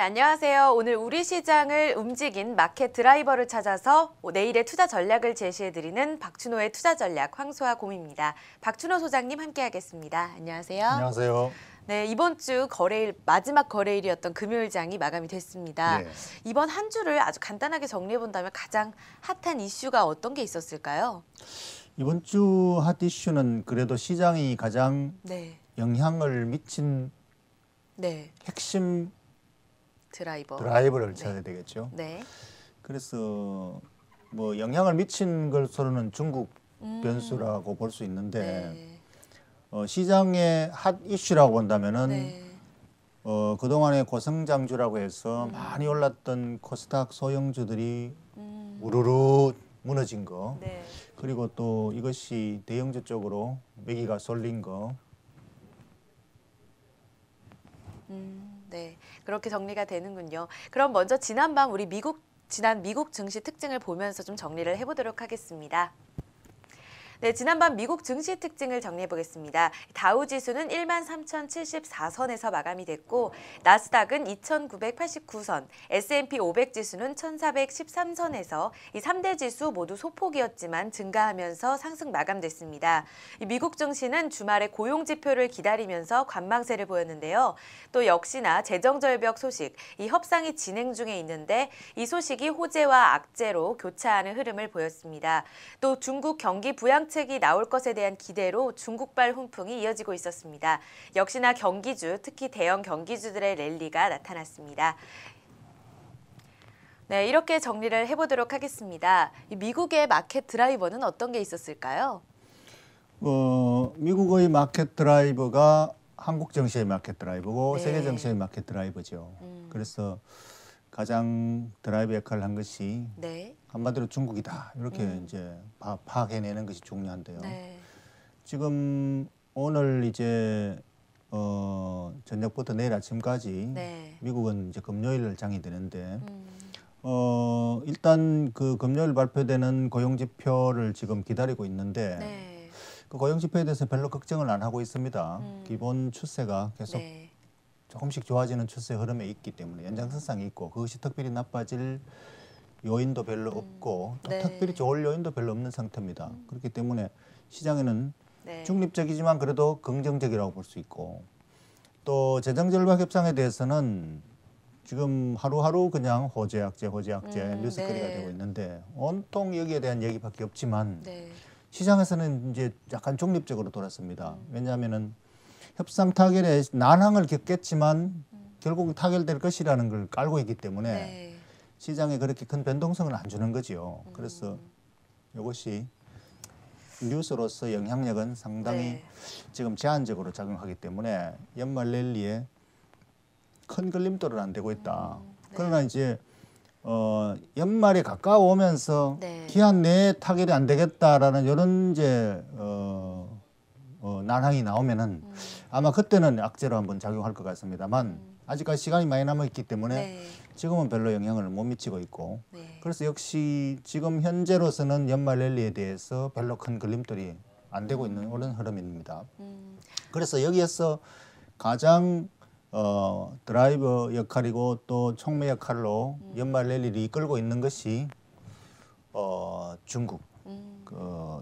안녕하세요. 오늘 우리 시장을 움직인 마켓 드라이버를 찾아서 내일의 투자 전략을 제시해드리는 박춘호의 투자 전략 황소아 곰입니다. 박춘호 소장님 함께하겠습니다. 안녕하세요. 안녕하세요. 네, 이번 주 거래일 마지막 거래일이었던 금요일장이 마감이 됐습니다. 예. 이번 한 주를 아주 간단하게 정리해 본다면 가장 핫한 이슈가 어떤 게 있었을까요? 이번 주 핫 이슈는 그래도 시장이 가장 네, 영향을 미친 네, 핵심 네. 드라이버를 찾아야 되겠죠. 네, 그래서 뭐 영향을 미친 것으로는 중국 변수라고 볼 수 있는데 네, 시장의 핫 이슈라고 본다면은 네, 그동안의 고성장주라고 해서 많이 올랐던 코스닥 소형주들이 우르르 무너진 거, 네. 그리고 또 이것이 대형주 쪽으로 매기가 쏠린 거. 네, 그렇게 정리가 되는군요. 그럼 먼저 지난밤 지난 미국 증시 특징을 보면서 좀 정리를 해보도록 하겠습니다. 네, 지난밤 미국 증시 특징을 정리해 보겠습니다. 다우 지수는 13,074선에서 마감이 됐고 나스닥은 2,989선, S&P 500 지수는 1,413선에서 이 3대 지수 모두 소폭이었지만 증가하면서 상승 마감됐습니다. 이 미국 증시는 주말에 고용 지표를 기다리면서 관망세를 보였는데요. 또 역시나 재정절벽 소식, 이 협상이 진행 중에 있는데 이 소식이 호재와 악재로 교차하는 흐름을 보였습니다. 또 중국 경기 부양책이 나올 것에 대한 기대로 중국발 훈풍이 이어지고 있었습니다. 역시나 경기주, 특히 대형 경기주들의 랠리가 나타났습니다. 네, 이렇게 정리를 해보도록 하겠습니다. 미국의 마켓 드라이버는 어떤 게 있었을까요? 미국의 마켓 드라이버가 한국 증시의 마켓 드라이버고 네. 세계 증시의 마켓 드라이버죠. 그래서 가장 드라이브 역할을 한 것이 네, 한마디로 중국이다. 이렇게 이제 파악해내는 것이 중요한데요. 네, 지금 오늘 이제 저녁부터 내일 아침까지 네, 미국은 이제 금요일 장이 되는데 일단 그 금요일 발표되는 고용 지표를 지금 기다리고 있는데 네, 그 고용 지표에 대해서 별로 걱정을 안 하고 있습니다. 기본 추세가 계속 네, 조금씩 좋아지는 추세 흐름에 있기 때문에 연장선상이 있고 그것이 특별히 나빠질 요인도 별로 없고 또 네. 특별히 좋을 요인도 별로 없는 상태입니다. 그렇기 때문에 시장에는 네, 중립적이지만 그래도 긍정적이라고 볼 수 있고 또 재정절벽 협상에 대해서는 지금 하루하루 그냥 호재 악재 뉴스거리가 네. 되고 있는데 온통 여기에 대한 얘기밖에 없지만 네, 시장에서는 이제 약간 중립적으로 돌았습니다. 왜냐하면은 협상 타결에 난항을 겪겠지만 결국 타결될 것이라는 걸 깔고 있기 때문에 네. 시장에 그렇게 큰 변동성을 안 주는 거지요. 그래서 이것이 뉴스로서 영향력은 상당히 네. 지금 제한적으로 작용하기 때문에 연말 랠리에 큰 걸림돌은 안 되고 있다. 네. 그러나 이제 연말이 가까워오면서 네. 기한 내에 타결이 안 되겠다라는 이런 이제 난항이 나오면은 아마 그때는 악재로 한번 작용할 것 같습니다만 아직까지 시간이 많이 남아 있기 때문에 네. 지금은 별로 영향을 못 미치고 있고 네. 그래서 역시 지금 현재로서는 연말 랠리에 대해서 별로 큰 걸림돌이 안 되고 있는 그런 흐름입니다. 그래서 여기에서 가장 드라이버 역할이고 또 촉매 역할로 연말 랠리를 이끌고 있는 것이 중국.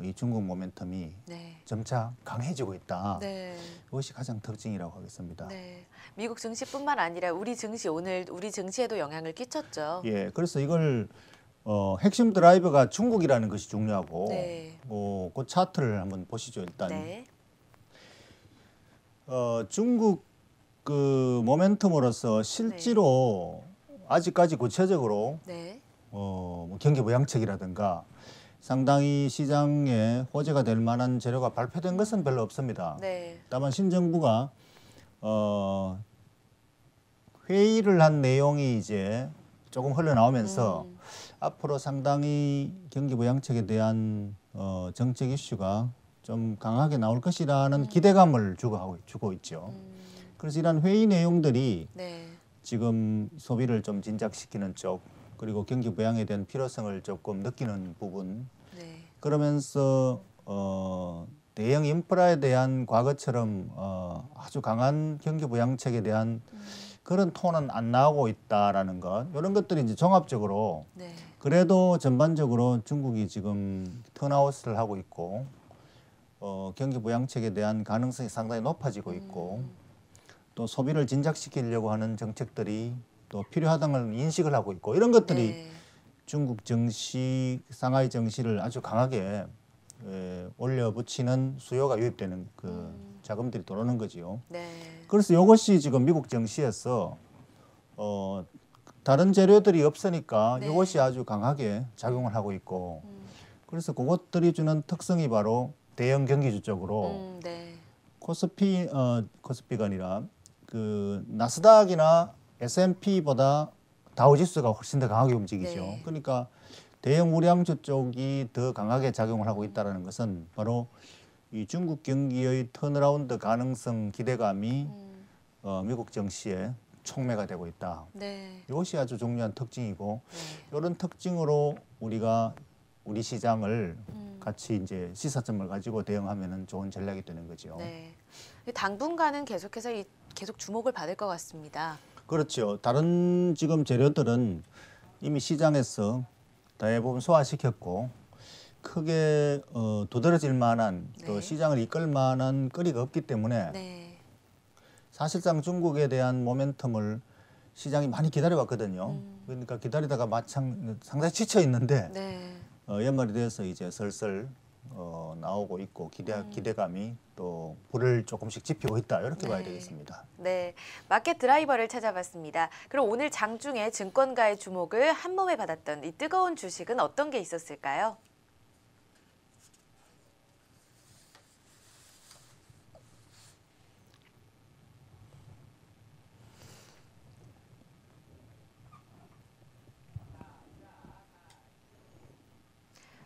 이 중국 모멘텀이 네. 점차 강해지고 있다. 네. 이것이 가장 특징이라고 하겠습니다. 네. 미국 증시뿐만 아니라 우리 증시 오늘 우리 증시에도 영향을 끼쳤죠. 예, 그래서 이걸 핵심 드라이버가 중국이라는 것이 중요하고 네. 그 차트를 한번 보시죠. 일단 네. 중국 그 모멘텀으로서 실제로 아직까지 구체적으로 네. 뭐 경기 부양책이라든가 상당히 시장에 호재가 될 만한 재료가 발표된 것은 별로 없습니다. 네. 다만 신정부가 회의를 한 내용이 이제 조금 흘러나오면서 앞으로 상당히 경기 부양책에 대한 정책 이슈가 좀 강하게 나올 것이라는 기대감을 주고 있죠. 그래서 이런 회의 내용들이 네. 지금 소비를 좀 진작시키는 쪽 그리고 경기 부양에 대한 필요성을 조금 느끼는 부분 네. 그러면서 대형 인프라에 대한 과거처럼 아주 강한 경기 부양책에 대한 그런 톤은 안 나오고 있다라는 것, 이런 것들이 이제 종합적으로 네. 그래도 전반적으로 중국이 지금 턴아웃을 하고 있고 경기 부양책에 대한 가능성이 상당히 높아지고 있고 또 소비를 진작시키려고 하는 정책들이 또 필요하다는 인식을 하고 있고 이런 것들이 네. 중국 증시, 상하이 증시를 아주 강하게 올려붙이는 수요가 유입되는 그 자금들이 들어오는 거지요. 네. 그래서 이것이 지금 미국 증시에서 다른 재료들이 없으니까 네. 이것이 아주 강하게 작용을 하고 있고 그래서 그것들이 주는 특성이 바로 대형 경기주 쪽으로 네. 코스피가 아니라 그 나스닥이나 S&P보다 다우지수가 훨씬 더 강하게 움직이죠. 네. 그러니까 대형 우량주 쪽이 더 강하게 작용을 하고 있다는 것은 바로 이 중국 경기의 턴어라운드 가능성 기대감이 미국 증시에 촉매가 되고 있다. 네. 이것이 아주 중요한 특징이고 네. 이런 특징으로 우리가 우리 시장을 같이 이제 시사점을 가지고 대응하면은 좋은 전략이 되는 거죠. 네. 당분간은 계속해서 계속 주목을 받을 것 같습니다. 그렇죠. 다른 지금 재료들은 이미 시장에서 대부분 소화시켰고 크게 두드러질 만한 또 네. 시장을 이끌 만한 거리가 없기 때문에 네. 사실상 중국에 대한 모멘텀을 시장이 많이 기다려왔거든요. 그러니까 기다리다가 상당히 지쳐 있는데 네. 연말이 돼서 이제 슬슬 나오고 있고 기대감이 또 불을 조금씩 지피고 있다 이렇게 봐야 네. 되겠습니다. 네, 마켓 드라이버를 찾아봤습니다. 그럼 오늘 장중에 증권가의 주목을 한몸에 받았던 이 뜨거운 주식은 어떤 게 있었을까요?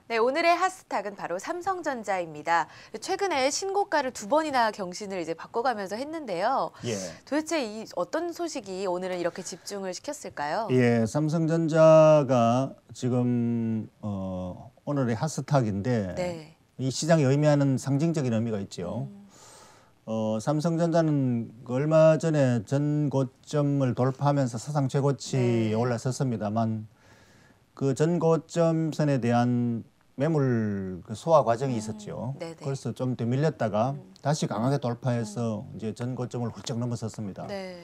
네, 오늘의 핫스탁은 바로 삼성전자입니다. 최근에 신고가를 2번이나 경신을 이제 바꿔가면서 했는데요. 예. 도대체 이 어떤 소식이 오늘은 이렇게 집중을 시켰을까요? 예, 삼성전자가 지금 오늘의 핫스탁인데 네. 이 시장에 의미하는 상징적인 의미가 있죠. 삼성전자는 얼마 전에 전 고점을 돌파하면서 사상 최고치에 네. 올라섰습니다만 그 전 고점 선에 대한 매물 그 소화 과정이 있었죠. 네네. 그래서 좀 더 밀렸다가 다시 강하게 돌파해서 이제 전 고점을 훌쩍 넘어섰습니다. 네.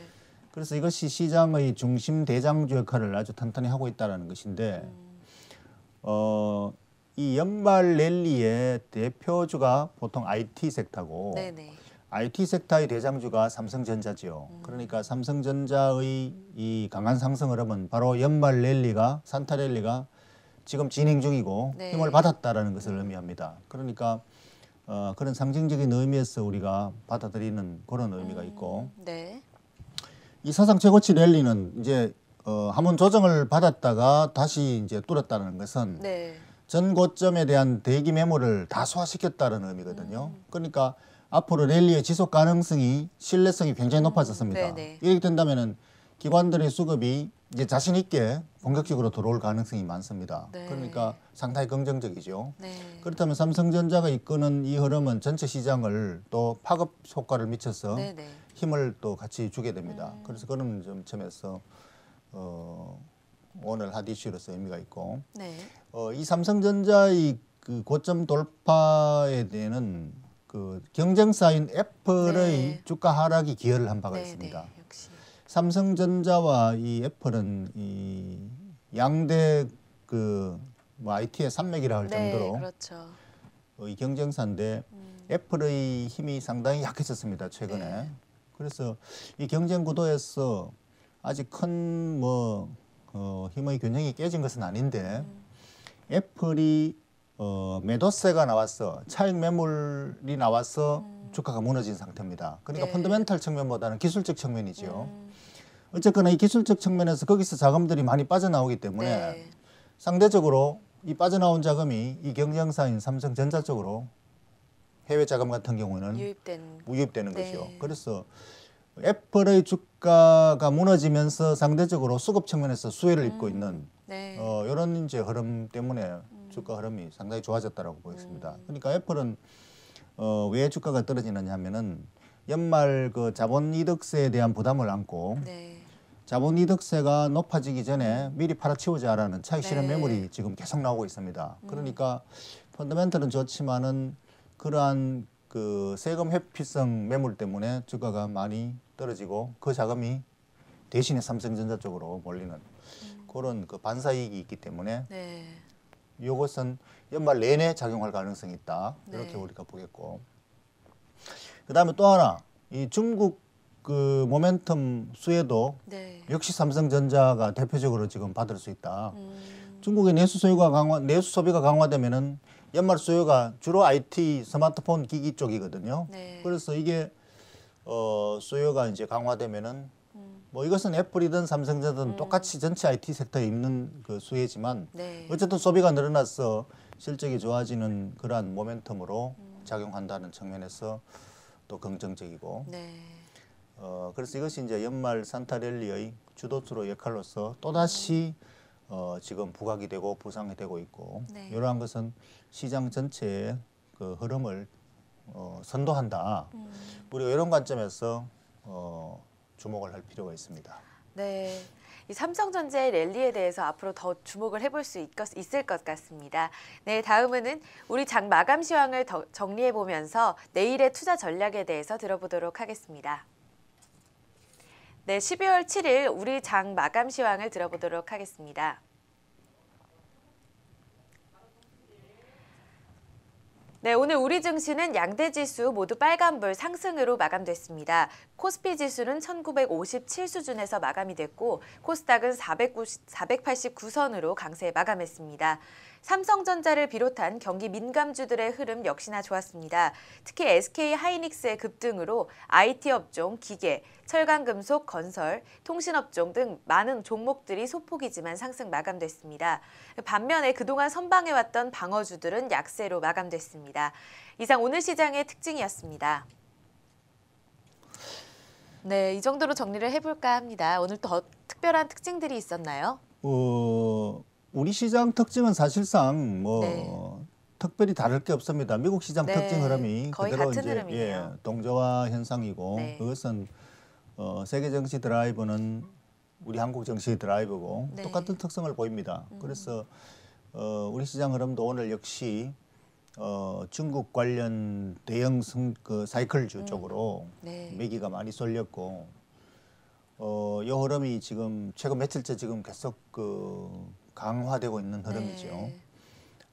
그래서 이것이 시장의 중심 대장주 역할을 아주 탄탄히 하고 있다는 것인데 이 연말 랠리의 대표주가 보통 IT 섹터고 네네. IT 섹터의 대장주가 삼성전자지요. 그러니까 삼성전자의 이 강한 상승 흐름은 바로 연말 랠리가 산타 랠리가 지금 진행 중이고 네. 힘을 받았다라는 것을 의미합니다. 그러니까 그런 상징적인 의미에서 우리가 받아들이는 그런 의미가 있고 네. 이 사상 최고치 랠리는 이제 한번 조정을 받았다가 다시 이제 뚫었다는 것은 네. 전 고점에 대한 대기 매물을 다 소화시켰다는 의미거든요. 그러니까 앞으로 랠리의 지속 가능성이 신뢰성이 굉장히 높아졌습니다. 네네. 이렇게 된다면은 기관들의 수급이 이제 자신 있게 본격적으로 들어올 가능성이 많습니다. 네. 그러니까 상당히 긍정적이죠. 네. 그렇다면 삼성전자가 이끄는 이 흐름은 전체 시장을 또 파급 효과를 미쳐서 네네. 힘을 또 같이 주게 됩니다. 그래서 그런 점에서 오늘 핫 이슈로서 의미가 있고 네. 이 삼성전자의 그 고점 돌파에 대한 그 경쟁사인 애플의 네. 주가 하락이 기여를 한 바가 네네. 있습니다. 역시. 삼성전자와 이 애플은 이 양대 그 뭐 IT의 산맥이라 할 네, 정도로 그렇죠. 이 경쟁사인데 애플의 힘이 상당히 약해졌습니다 최근에. 네. 그래서 이 경쟁 구도에서 아직 큰 뭐 힘의 균형이 깨진 것은 아닌데 애플이 매도세가 나왔어 차익 매물이 나와서 주가가 무너진 상태입니다. 그러니까 네. 펀더멘탈 측면보다는 기술적 측면이죠. 어쨌거나 이 기술적 측면에서 거기서 자금들이 많이 빠져나오기 때문에 네. 상대적으로 이 빠져나온 자금이 이 경쟁사인 삼성전자 쪽으로 해외 자금 같은 경우는 유입되는 네. 거죠. 그래서 애플의 주가가 무너지면서 상대적으로 수급 측면에서 수혜를 입고 있는 네. 이런 이제 흐름 때문에 주가 흐름이 상당히 좋아졌다라고 보겠습니다. 그러니까 애플은 왜 주가가 떨어지느냐 하면은 연말 그 자본이득세에 대한 부담을 안고 네. 자본이득세가 높아지기 전에 미리 팔아치우자라는 차익 실현 네. 매물이 지금 계속 나오고 있습니다. 그러니까 펀더멘털은 좋지만은 그러한 그 세금 회피성 매물 때문에 주가가 많이 떨어지고 그 자금이 대신에 삼성전자 쪽으로 몰리는 그런 그 반사이익이 있기 때문에 네. 이것은 연말 내내 작용할 가능성이 있다. 이렇게 네. 우리가 보겠고. 그다음에 또 하나 이 중국 그 모멘텀 수혜도 네. 역시 삼성전자가 대표적으로 지금 받을 수 있다. 중국의 내수 소비가 강화되면은 연말 수요가 주로 IT 스마트폰 기기 쪽이거든요. 네. 그래서 이게 수요가 이제 강화되면은 뭐 이것은 애플이든 삼성전자든 똑같이 전체 IT 섹터에 있는 그 수혜지만 네. 어쨌든 소비가 늘어나서 실적이 좋아지는 그러한 모멘텀으로 작용한다는 측면에서 또 긍정적이고 네. 그래서 이것이 이제 연말 산타랠리의 주도주로 역할로서 또다시 지금 부각이 되고 부상이 되고 있고 네. 이러한 것은 시장 전체의 그 흐름을 선도한다. 우리가 이런 관점에서 주목을 할 필요가 있습니다. 네. 이 삼성전자의 랠리에 대해서 앞으로 더 주목을 해볼 수 있을 것 같습니다. 네, 다음은 우리 장 마감 시황을 정리해 보면서 내일의 투자 전략에 대해서 들어보도록 하겠습니다. 네, 12월 7일 우리 장 마감 시황을 들어보도록 하겠습니다. 네, 오늘 우리 증시는 양대 지수 모두 빨간불 상승으로 마감됐습니다. 코스피 지수는 1957 수준에서 마감이 됐고 코스닥은 489선으로 강세 마감했습니다. 삼성전자를 비롯한 경기 민감주들의 흐름 역시나 좋았습니다. 특히 SK 하이닉스의 급등으로 IT 업종, 기계, 철강금속, 건설, 통신업종 등 많은 종목들이 소폭이지만 상승 마감됐습니다. 반면에 그동안 선방해왔던 방어주들은 약세로 마감됐습니다. 이상 오늘 시장의 특징이었습니다. 네, 이 정도로 정리를 해볼까 합니다. 오늘 더 특별한 특징들이 있었나요? 우리 시장 특징은 사실상 뭐 네. 특별히 다를 게 없습니다. 미국 시장 네, 특징 흐름이 거의 그대로 같은 이제 흐름이네요. 동조화 현상이고 네. 그것은 세계 증시 드라이버는 우리 한국 증시 드라이버고 네. 똑같은 특성을 보입니다. 그래서 우리 시장 흐름도 오늘 역시 중국 관련 대형 그 사이클주 쪽으로 네. 매기가 많이 쏠렸고 이 흐름이 지금 최근 며칠째 지금 계속 그 강화되고 있는 흐름이죠. 네.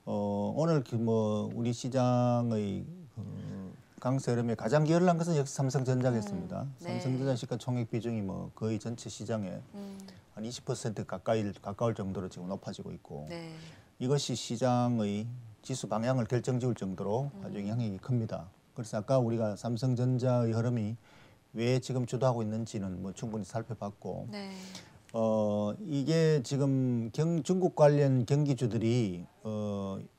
오늘 뭐 우리 시장의 그 강세 흐름에 가장 기여를 것은 역시 삼성전자겠습니다. 네. 삼성전자 시가총액 비중이 뭐 거의 전체 시장에 한 20% 가까울 정도로 지금 높아지고 있고 네. 이것이 시장의 지수 방향을 결정지을 정도로 아주 영향이 큽니다. 그래서 아까 우리가 삼성전자의 흐름이 왜 지금 주도하고 있는지는 뭐 충분히 살펴봤고 네. 이게 지금 중국 관련 경기주들이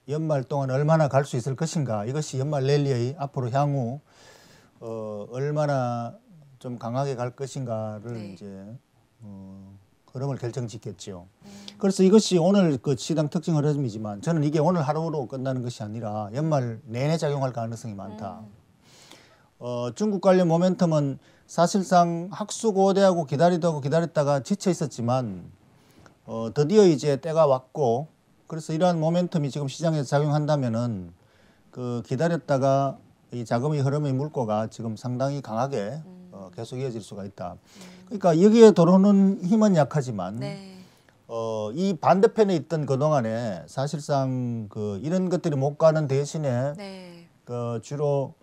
연말 동안 얼마나 갈 수 있을 것인가 이것이 연말 랠리의 앞으로 향후 얼마나 좀 강하게 갈 것인가를 네. 이제 흐름을 결정짓겠죠. 그래서 이것이 오늘 그 시장 특징 흐름이지만 저는 이게 오늘 하루로 끝나는 것이 아니라 연말 내내 작용할 가능성이 많다. 중국 관련 모멘텀은 사실상 학수고대하고 기다렸다가 지쳐 있었지만 드디어 이제 때가 왔고 그래서 이러한 모멘텀이 지금 시장에서 작용한다면은 그 기다렸다가 이 자금의 흐름의 물꼬가 지금 상당히 강하게 계속 이어질 수가 있다. 그러니까 여기에 들어오는 힘은 약하지만 네. 이 반대편에 있던 그동안에 사실상 그 이런 것들이 못 가는 대신에 네. 그 주로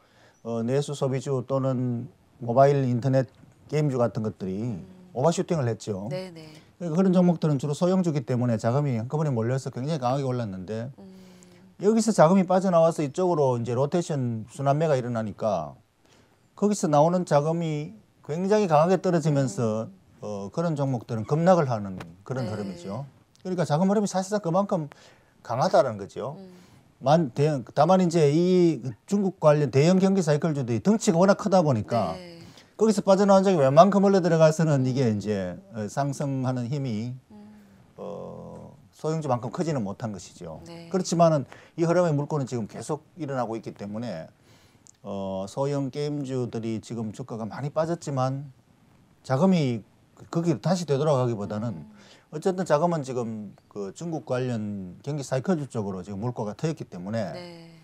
내수 소비주 또는 모바일 인터넷 게임주 같은 것들이 오버슈팅을 했죠. 네. 네. 그러니까 그런 종목들은 주로 소형주기 때문에 자금이 한꺼번에 몰려서 굉장히 강하게 올랐는데 여기서 자금이 빠져나와서 이쪽으로 이제 로테이션 순환매가 일어나니까 거기서 나오는 자금이 굉장히 강하게 떨어지면서 그런 종목들은 급락을 하는 그런 네. 흐름이죠. 그러니까 자금 흐름이 사실상 그만큼 강하다는 거죠. 다만 이제 이 중국 관련 대형 경기 사이클주들이 덩치가 워낙 크다 보니까 네. 거기서 빠져나온 적이 웬만큼 흘러 들어가서는 이게 이제 상승하는 힘이 소형주만큼 크지는 못한 것이죠. 네. 그렇지만은 이 흐름의 물꼬는 지금 계속 일어나고 있기 때문에 소형 게임주들이 지금 주가가 많이 빠졌지만 자금이 거기 다시 되돌아가기보다는 어쨌든 자금은 지금 그 중국 관련 경기 사이클 쪽으로 지금 물꼬가 트였기 때문에 네.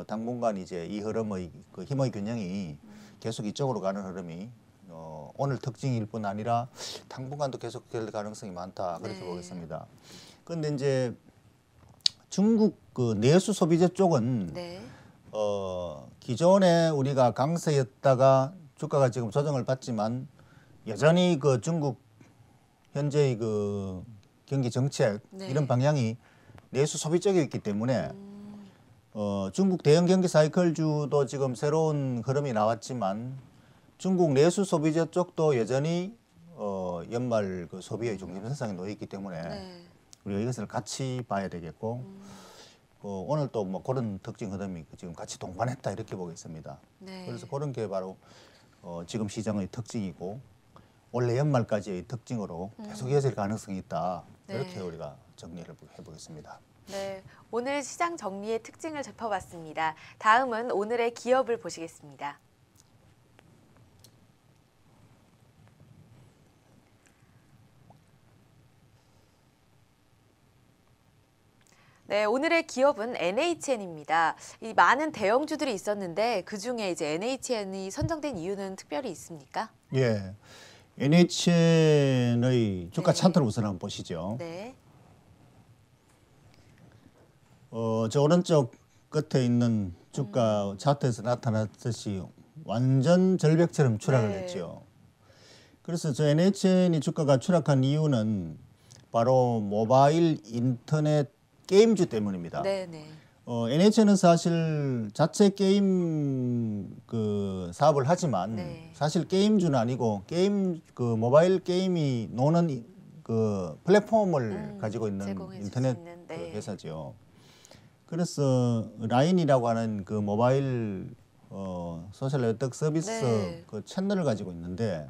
당분간 이제 이 흐름의 그 힘의 균형이 계속 이쪽으로 가는 흐름이 오늘 특징일 뿐 아니라 당분간도 계속 될 가능성이 많다 그렇게 네. 보겠습니다. 그런데 이제 중국 그 내수 소비재 쪽은 네. 기존에 우리가 강세였다가 주가가 지금 조정을 받지만 여전히 그 중국 현재의 그 경기 정책 네. 이런 방향이 내수 소비 쪽이었기 때문에 중국 대형 경기 사이클주도 지금 새로운 흐름이 나왔지만 중국 내수 소비재 쪽도 여전히 연말 그 소비의 중심선상에 놓여 있기 때문에 네. 우리가 이것을 같이 봐야 되겠고 오늘 또 뭐 그런 특징 흐름이 지금 같이 동반했다 이렇게 보겠습니다. 네. 그래서 그런 게 바로 지금 시장의 특징이고 올해 연말까지의 특징으로 계속 이어질 가능성이 있다. 이렇게 네. 우리가 정리를 해보겠습니다. 네, 오늘 시장 정리의 특징을 짚어봤습니다. 다음은 오늘의 기업을 보시겠습니다. 네, 오늘의 기업은 NHN입니다. 이 많은 대형주들이 있었는데 그 중에 이제 NHN이 선정된 이유는 특별히 있습니까? 예, NHN의 주가 네. 차트를 우선 한번 보시죠. 네, 저 오른쪽 끝에 있는 주가 차트에서 나타났듯이 완전 절벽처럼 추락을 네. 했죠. 그래서 저 NHN이 주가가 추락한 이유는 바로 모바일 인터넷 게임주 때문입니다. 네, 네. NHN은 사실 자체 게임 그 사업을 하지만 네. 사실 게임주는 아니고 게임 그 모바일 게임이 노는 그 플랫폼을 가지고 있는 제공해 줄 인터넷 수 있는, 그 네. 회사죠. 그래서 라인이라고 하는 그 모바일 소셜 네트워크 서비스 네. 그 채널을 가지고 있는데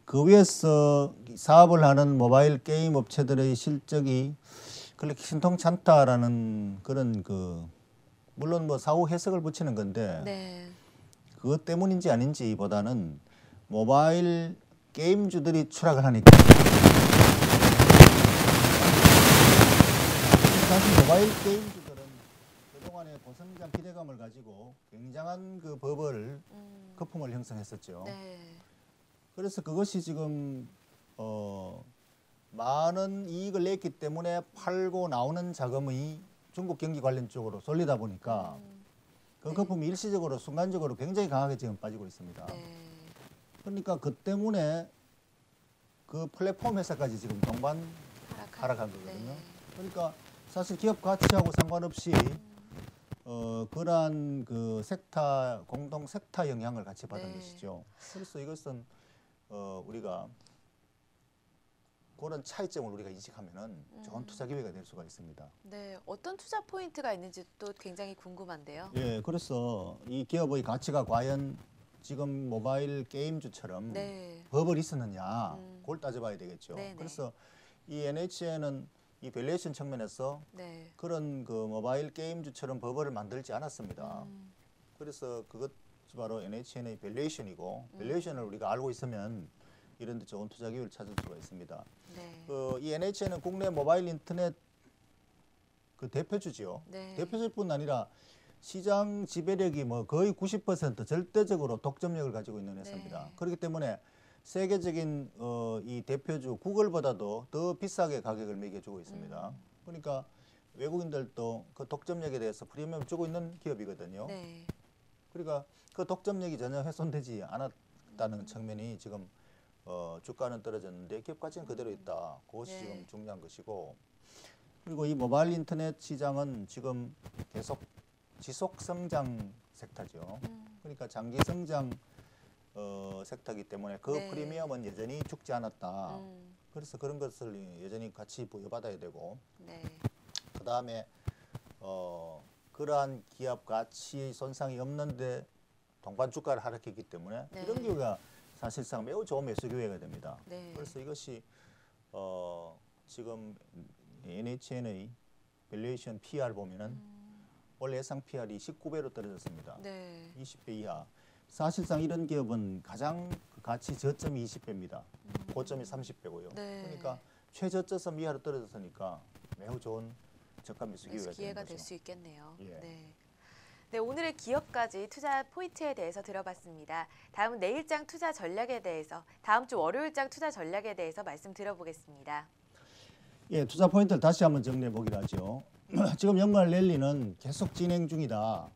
그 위에서 사업을 하는 모바일 게임 업체들의 실적이 그렇게 신통찮다라는 그런 그 물론 뭐 사후 해석을 붙이는 건데 네. 그것 때문인지 아닌지보다는 모바일 게임주들이 추락을 하니까 사실 모바일 게임주들은 그동안에 고성장 기대감을 가지고 굉장한 그 버블 거품을 형성했었죠. 네. 그래서 그것이 지금 많은 이익을 냈기 때문에 팔고 나오는 자금이 중국 경기 관련 쪽으로 쏠리다 보니까 그 거품이 일시적으로 순간적으로 굉장히 강하게 지금 빠지고 있습니다. 네. 그러니까 그 때문에 그 플랫폼 회사까지 지금 동반 하락한 거거든요. 네. 그러니까 사실 기업 가치하고 상관없이 그러한 그 섹터 공동 섹터 영향을 같이 받은 네. 것이죠. 그래서 이것은 우리가 그런 차이점을 우리가 인식하면은 좋은 투자 기회가 될 수가 있습니다. 네, 어떤 투자 포인트가 있는지 또 굉장히 궁금한데요. 예, 그래서 이 기업의 가치가 과연 지금 모바일 게임주처럼 네. 버블이 있었느냐, 그걸 따져봐야 되겠죠. 네네. 그래서 이 NHN은 이 밸류에이션 측면에서 네. 그런 그 모바일 게임주처럼 버블을 만들지 않았습니다. 그래서 그것 바로 NHN의 밸류에이션이고 밸류에이션을 우리가 알고 있으면 이런 데 좋은 투자 기회를 찾을 수가 있습니다. 네. 이 NHN은 국내 모바일 인터넷 그 대표주지요. 네. 대표주일 뿐 아니라 시장 지배력이 뭐 거의 90% 절대적으로 독점력을 가지고 있는 회사입니다. 네. 그렇기 때문에 세계적인 이 대표주 구글보다도 더 비싸게 가격을 매겨주고 있습니다. 그러니까 외국인들도 그 독점력에 대해서 프리미엄을 주고 있는 기업이거든요. 네. 그러니까 그 독점력이 전혀 훼손되지 않았다는 측면이 지금 주가는 떨어졌는데 기업 가치는 그대로 있다. 그것이 네. 지금 중요한 것이고 그리고 이 모바일 인터넷 시장은 지금 계속 지속 성장 섹터죠. 그러니까 장기 성장 섹터이기 때문에 그 네. 프리미엄은 여전히 죽지 않았다. 음, 그래서 그런 것을 여전히 같이 부여받아야 되고 네. 그 다음에 그러한 기업 가치 손상이 없는데 동반 주가를 하락했기 때문에 네. 이런 기회가 사실상 매우 좋은 매수 기회가 됩니다. 네. 그래서 이것이 지금 NHN의 밸류에이션 PR 보면은 원래 예상 PR이 19배로 떨어졌습니다. 네. 20배 이하. 사실상 이런 기업은 가장 그 가치 저점이 20배입니다. 고점이 30배고요. 네. 그러니까 최저점 이하로 떨어졌으니까 매우 좋은 저가 매수 기회가 되는 기회가 거죠. 될 수 있겠네요. 예. 네. 네, 오늘의 기업까지 투자 포인트에 대해서 들어봤습니다. 다음은 내일장 투자 전략에 대해서, 다음 주 월요일장 투자 전략에 대해서 말씀 들어보겠습니다. 예, 투자 포인트를 다시 한번 정리해 보기로 하죠. 지금 연말 랠리는 계속 진행 중이다.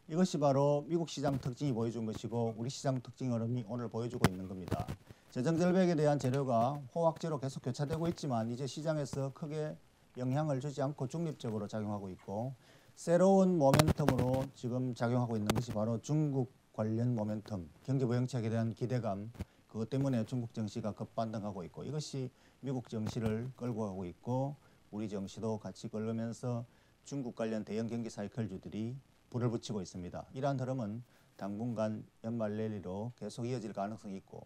이것이 바로 미국 시장 특징이 보여준 것이고 우리 시장 특징 흐름이 오늘 보여주고 있는 겁니다. 재정절벽에 대한 재료가 호황제로 계속 교차되고 있지만 이제 시장에서 크게 영향을 주지 않고 중립적으로 작용하고 있고 새로운 모멘텀으로 지금 작용하고 있는 것이 바로 중국 관련 모멘텀, 경기 부양책에 대한 기대감, 그것 때문에 중국 증시가 급반등하고 있고 이것이 미국 증시를 끌고 가고 있고 우리 증시도 같이 끌면서 중국 관련 대형 경기 사이클주들이 불을 붙이고 있습니다. 이러한 흐름은 당분간 연말 랠리로 계속 이어질 가능성이 있고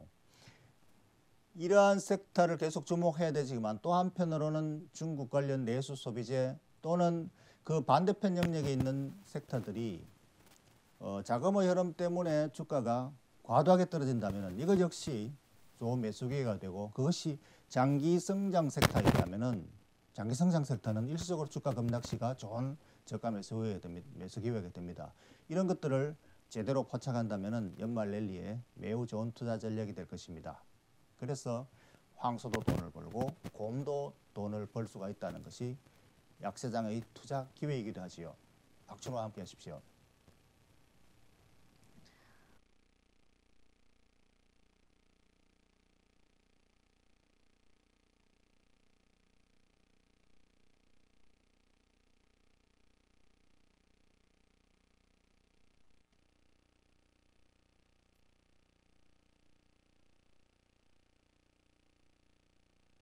이러한 섹터를 계속 주목해야 되지만 또 한편으로는 중국 관련 내수 소비재 또는 그 반대편 영역에 있는 섹터들이 자금의 흐름 때문에 주가가 과도하게 떨어진다면 이것 역시 좋은 매수 기회가 되고 그것이 장기 성장 섹터이라면은 장기 성장 섹터는 일시적으로 주가 급락시가 좋은 저가 매수 기회가 됩니다. 이런 것들을 제대로 포착한다면은 연말 랠리에 매우 좋은 투자 전략이 될 것입니다. 그래서 황소도 돈을 벌고 곰도 돈을 벌 수가 있다는 것이 약세장의 투자 기회이기도 하지요. 박준호와 함께 하십시오.